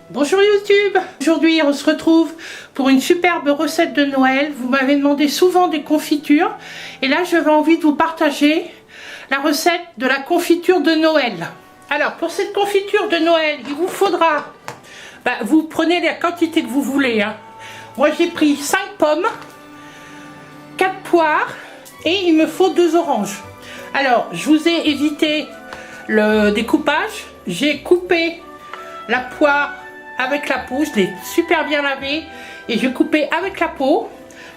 Bonjour YouTube. Aujourd'hui on se retrouve pour une superbe recette de Noël. Vous m'avez demandé souvent des confitures et là j'avais envie de vous partager la recette de la confiture de Noël. Alors pour cette confiture de Noël il vous faudra, vous prenez la quantité que vous voulez, hein. Moi j'ai pris 5 pommes, 4 poires et il me faut 2 oranges. Alors je vous ai évité le découpage, j'ai coupé la poire avec la peau, je l'ai super bien lavée et j'ai coupé avec la peau.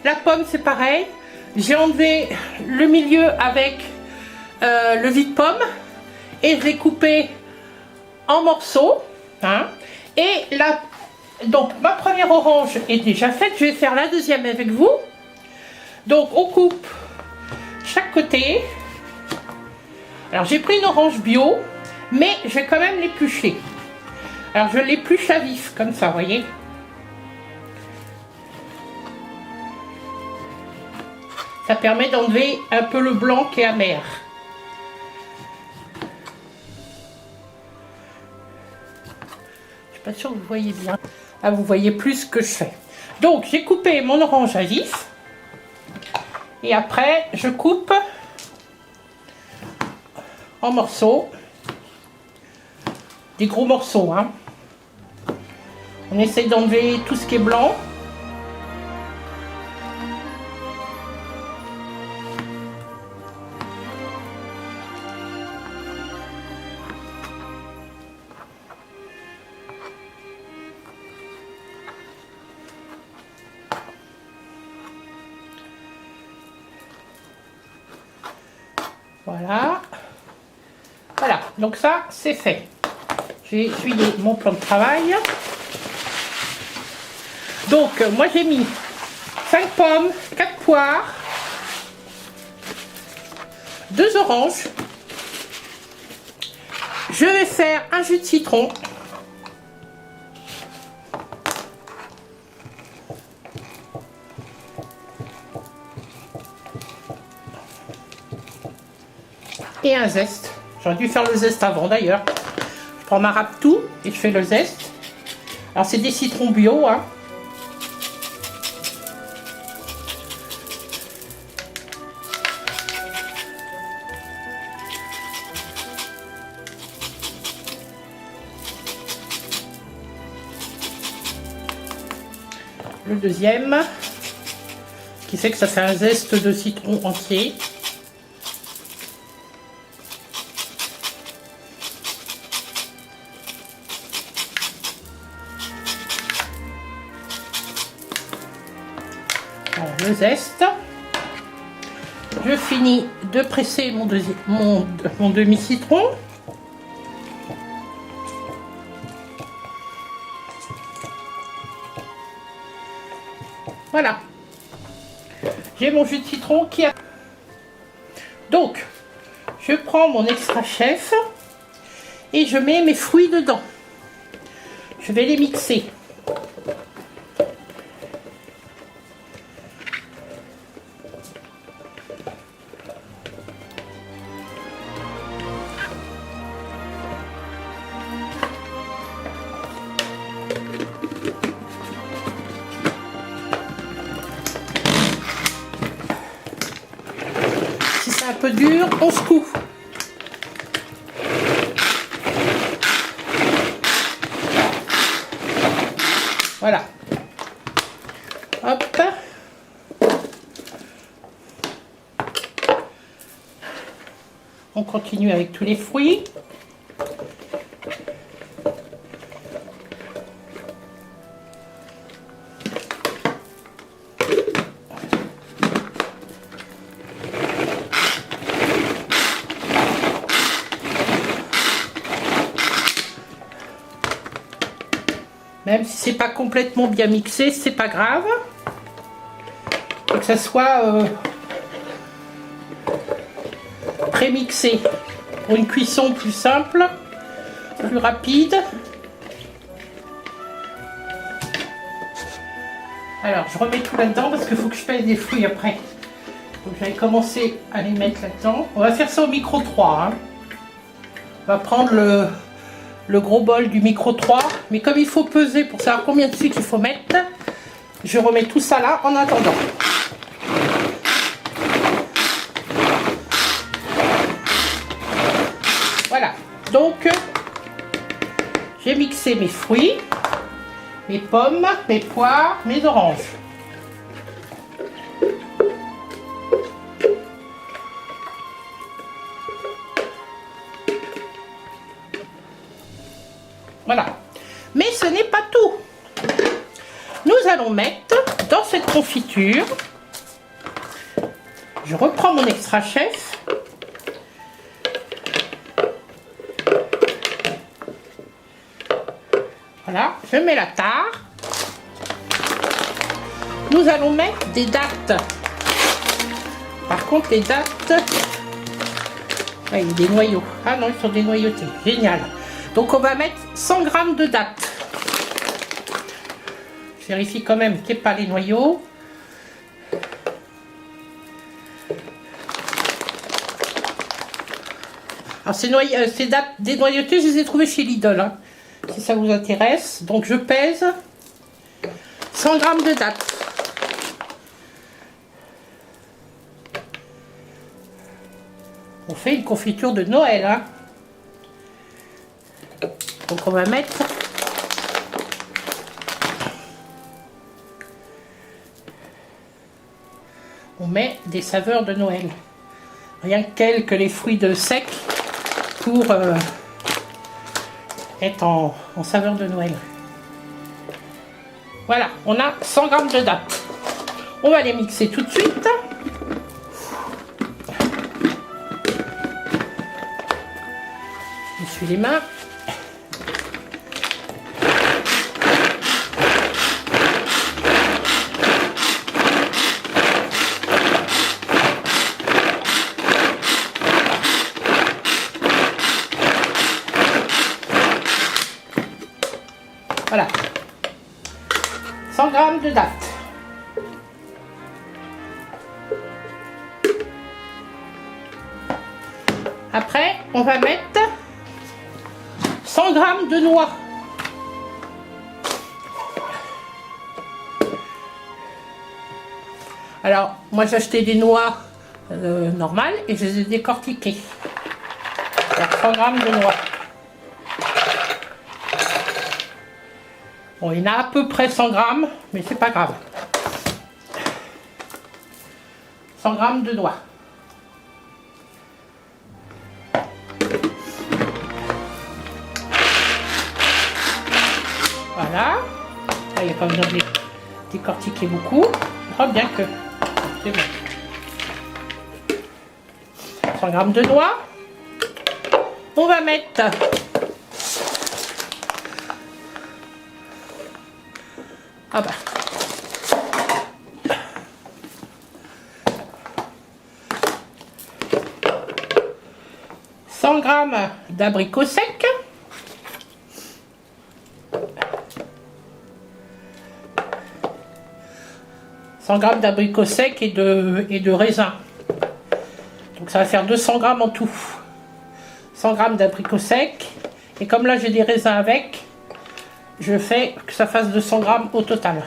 La pomme c'est pareil, j'ai enlevé le milieu avec le vide-pomme et je l'ai coupé en morceaux, hein. Et là, donc ma première orange est déjà faite, je vais faire la deuxième avec vous. Donc on coupe chaque côté. Alors j'ai pris une orange bio, mais je vais quand même l'éplucher. Alors je l'épluche à vif, comme ça, vous voyez. Ça permet d'enlever un peu le blanc qui est amer. Je suis pas sûre que vous voyez bien. Ah, vous voyez plus ce que je fais. Donc j'ai coupé mon orange à vif. Et après je coupe en morceaux. Des gros morceaux, hein. On essaye d'enlever tout ce qui est blanc. Voilà. Voilà, donc ça c'est fait. J'ai essuyé mon plan de travail. Donc moi j'ai mis 5 pommes, 4 poires, 2 oranges. Je vais faire un jus de citron. Et un zeste. J'aurais dû faire le zeste avant d'ailleurs. Je prends ma râpe tout et je fais le zeste. Alors c'est des citrons bio, hein. Le deuxième, qui fait que ça fait un zeste de citron entier. Voilà, le zeste. Je finis de presser mon demi-citron. Voilà, j'ai mon jus de citron qui a... Donc, je prends mon extra chef et je mets mes fruits dedans. Je vais les mixer. Un peu dur, on secoue. Voilà. Hop. On continue avec tous les fruits. Même si c'est pas complètement bien mixé, c'est pas grave. Faut que ça soit pré-mixé pour une cuisson plus simple, plus rapide. Alors je remets tout là-dedans parce qu'il faut que je pèse des fruits après. Donc j'avais commencé à les mettre là-dedans. On va faire ça au micro 3. Hein. On va prendre le gros bol du micro 3. Mais comme il faut peser pour savoir combien de sucre il faut mettre, je remets tout ça là en attendant. Voilà, donc j'ai mixé mes fruits, mes pommes, mes poires, mes oranges. Voilà. Mais ce n'est pas tout. Nous allons mettre dans cette confiture, je reprends mon extra chef. Voilà, je mets la tare. Nous allons mettre des dattes. Par contre, les dattes... Ouais, il y a des noyaux. Ah non, ils sont dénoyautés. Génial. Donc, on va mettre 100 g de dattes. Je vérifie quand même qu'il n'y ait pas les noyaux. Alors, ces dattes dénoyautées, je les ai trouvées chez Lidl. Hein, si ça vous intéresse. Donc, je pèse 100 g de dattes. On fait une confiture de Noël. Hein. Donc on va mettre des saveurs de Noël. Rien que les fruits de sec pour être en saveur de Noël. Voilà, on a 100 g de dattes. On va les mixer tout de suite. J'essuie les mains. Voilà. 100 g de dattes. Après, on va mettre 100 g de noix. Alors, moi j'ai acheté des noix normales et je les ai décortiquées. Alors, 100 g de noix. Bon, il y en a à peu près 100 g, mais c'est pas grave. 100 g de noix. Voilà. Là, il n'y a pas besoin de les décortiquer beaucoup. Oh, bien que. C'est bon. 100 g de noix. On va mettre 100 g d'abricots secs. D'abricots secs et de raisins. Donc ça va faire 200 g en tout. 100 g d'abricots secs. Et comme là j'ai des raisins avec, je fais que ça fasse 200 g au total.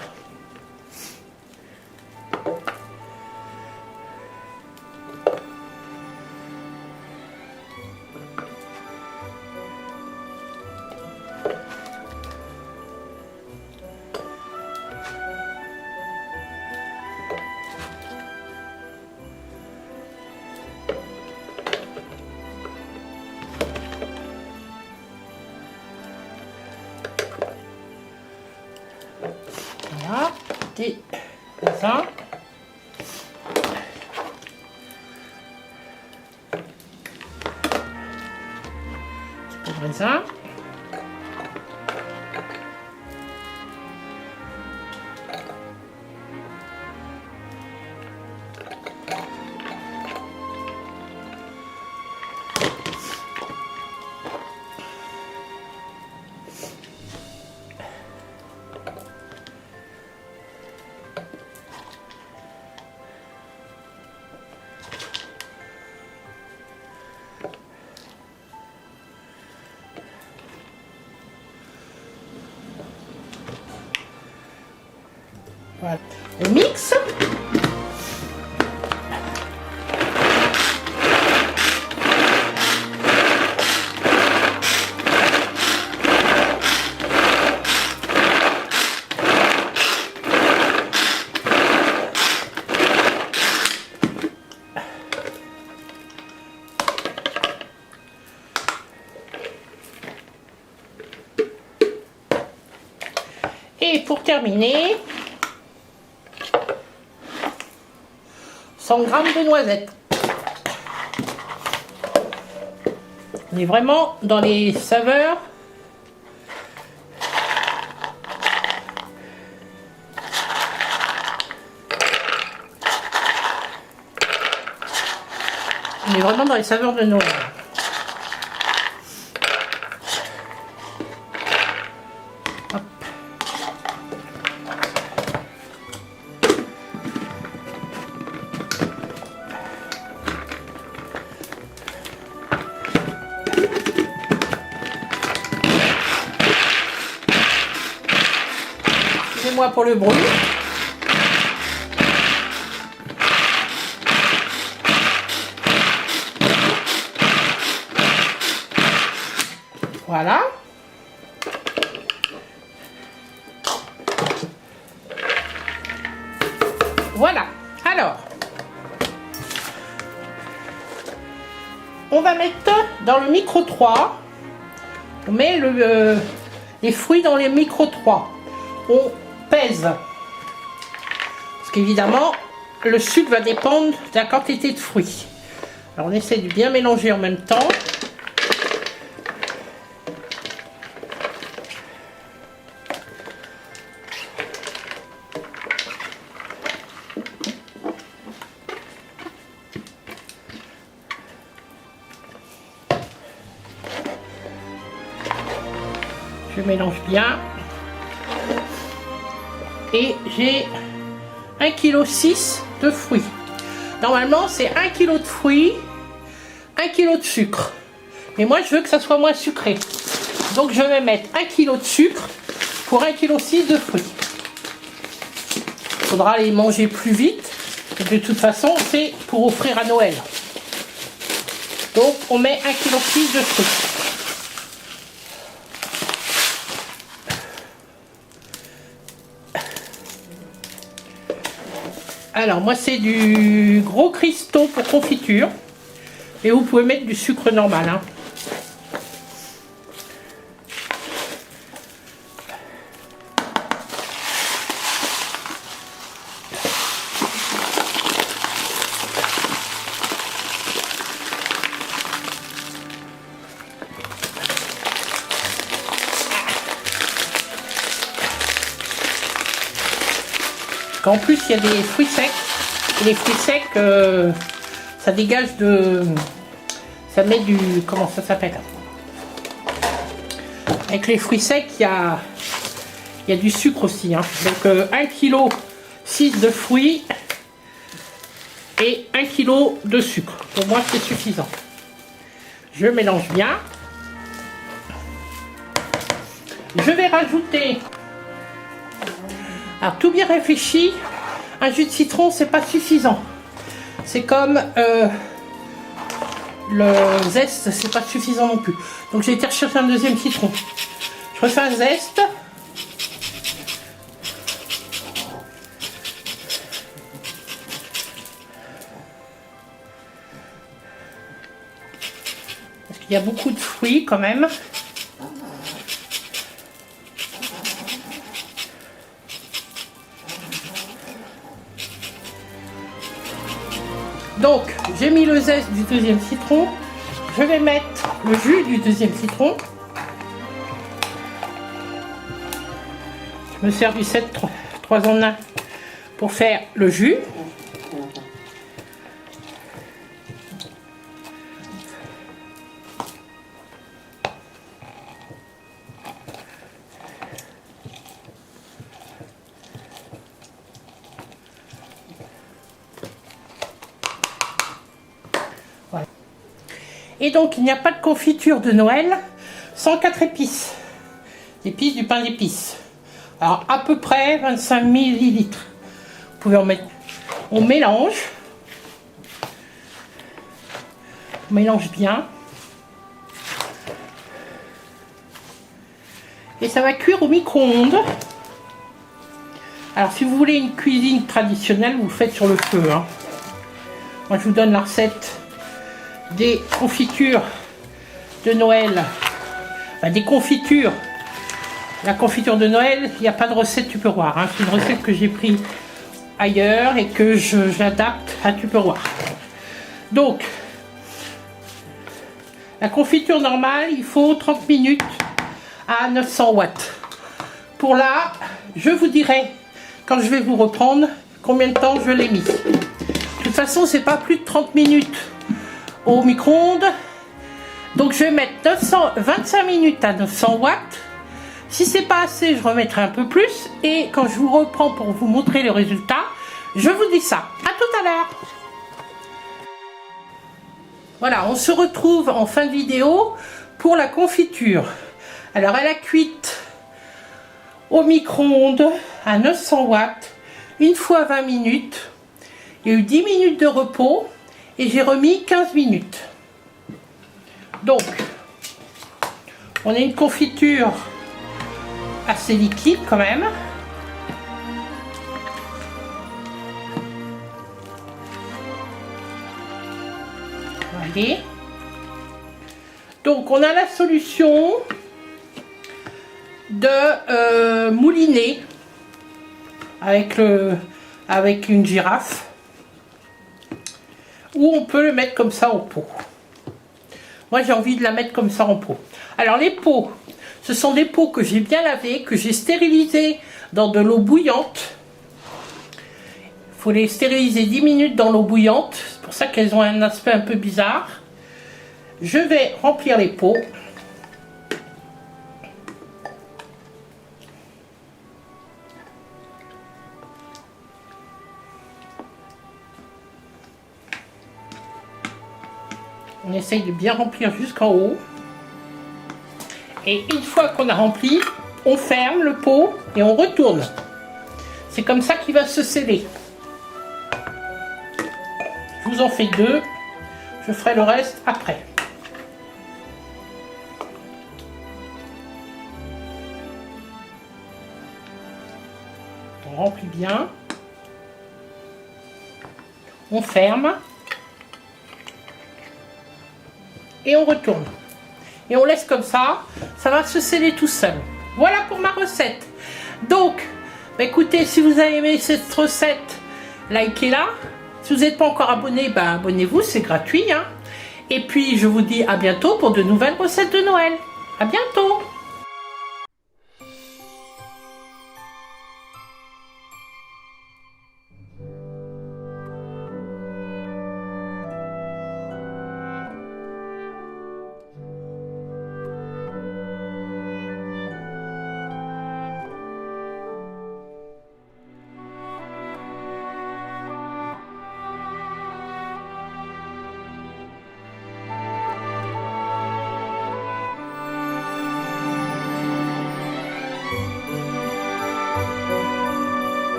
Voilà, des raisins. Un petit peu de raisin. Voilà. On mixe. Et pour terminer, 100 g de noisettes. On est vraiment dans les saveurs de Noël. Excusez-moi pour le bruit. Voilà. Voilà. Alors, on va mettre dans le micro 3. On met les fruits dans les micro 3. On pèse. Parce qu'évidemment, le sucre va dépendre de la quantité de fruits. Alors, on essaie de bien mélanger en même temps. Je mélange bien. Et j'ai 1,6 kg de fruits. Normalement, c'est 1 kg de fruits, 1 kg de sucre. Mais moi, je veux que ça soit moins sucré. Donc, je vais mettre 1 kg de sucre pour 1,6 kg de fruits. Il faudra les manger plus vite. Et de toute façon, c'est pour offrir à Noël. Donc, on met 1,6 kg de fruits. Alors moi c'est du gros cristaux pour confiture. Et vous pouvez mettre du sucre normal. Hein. En plus, il y a des fruits secs. Et les fruits secs, ça dégage de... Ça met du... Comment ça s'appelle? Avec les fruits secs, il y a du sucre aussi. Hein. Donc 1,6 kg de fruits et 1 kg de sucre. Pour moi, c'est suffisant. Je mélange bien. Je vais rajouter... Alors tout bien réfléchi, un jus de citron c'est pas suffisant. C'est comme le zeste, c'est pas suffisant non plus. Donc j'ai été rechercher un deuxième citron. Je refais un zeste. Parce qu'il y a beaucoup de fruits quand même. Donc, j'ai mis le zeste du deuxième citron. Je vais mettre le jus du deuxième citron. Je me sers du 7 3 en 1 pour faire le jus. Voilà. Et donc, il n'y a pas de confiture de Noël sans 4 épices. Épices du pain d'épices. Alors, à peu près 25 ml. pouvez en mettre. On mélange. On mélange bien. Et ça va cuire au micro-ondes. Alors si vous voulez une cuisine traditionnelle, vous le faites sur le feu. Hein. Moi je vous donne la recette des confitures de Noël. Enfin, des confitures. La confiture de Noël, il n'y a pas de recette Tupperware. Hein. C'est une recette que j'ai prise ailleurs et que j'adapte à Tupperware. Donc, la confiture normale, il faut 30 minutes à 900 watts. Pour là, je vous dirai, quand je vais vous reprendre, combien de temps je l'ai mis. De toute façon, c'est pas plus de 30 minutes au micro-ondes. Donc, je vais mettre 25 minutes à 900 watts. Si c'est pas assez, je remettrai un peu plus. Et quand je vous reprends pour vous montrer le résultat, je vous dis ça. À tout à l'heure. Voilà, on se retrouve en fin de vidéo pour la confiture. Alors, elle a cuite au micro-ondes à 900 watts, une fois 20 minutes. Il y a eu 10 minutes de repos et j'ai remis 15 minutes. Donc, on a une confiture assez liquide quand même. Allez. Donc, on a la solution de mouliner avec une girafe, ou on peut le mettre comme ça en pot. Moi j'ai envie de la mettre comme ça en pot. Alors les pots, ce sont des pots que j'ai bien lavés, que j'ai stérilisés dans de l'eau bouillante. Il faut les stériliser 10 minutes dans l'eau bouillante, c'est pour ça qu'elles ont un aspect un peu bizarre. Je vais remplir les pots. On essaye de bien remplir jusqu'en haut. Et une fois qu'on a rempli, on ferme le pot et on retourne. C'est comme ça qu'il va se sceller. Je vous en fais 2. Je ferai le reste après. On remplit bien. On ferme. Et on retourne. Et on laisse comme ça. Ça va se sceller tout seul. Voilà pour ma recette. Donc, bah écoutez, si vous avez aimé cette recette, likez-la. Si vous n'êtes pas encore abonné, bah abonnez-vous, c'est gratuit. Hein. Et puis, je vous dis à bientôt pour de nouvelles recettes de Noël. À bientôt.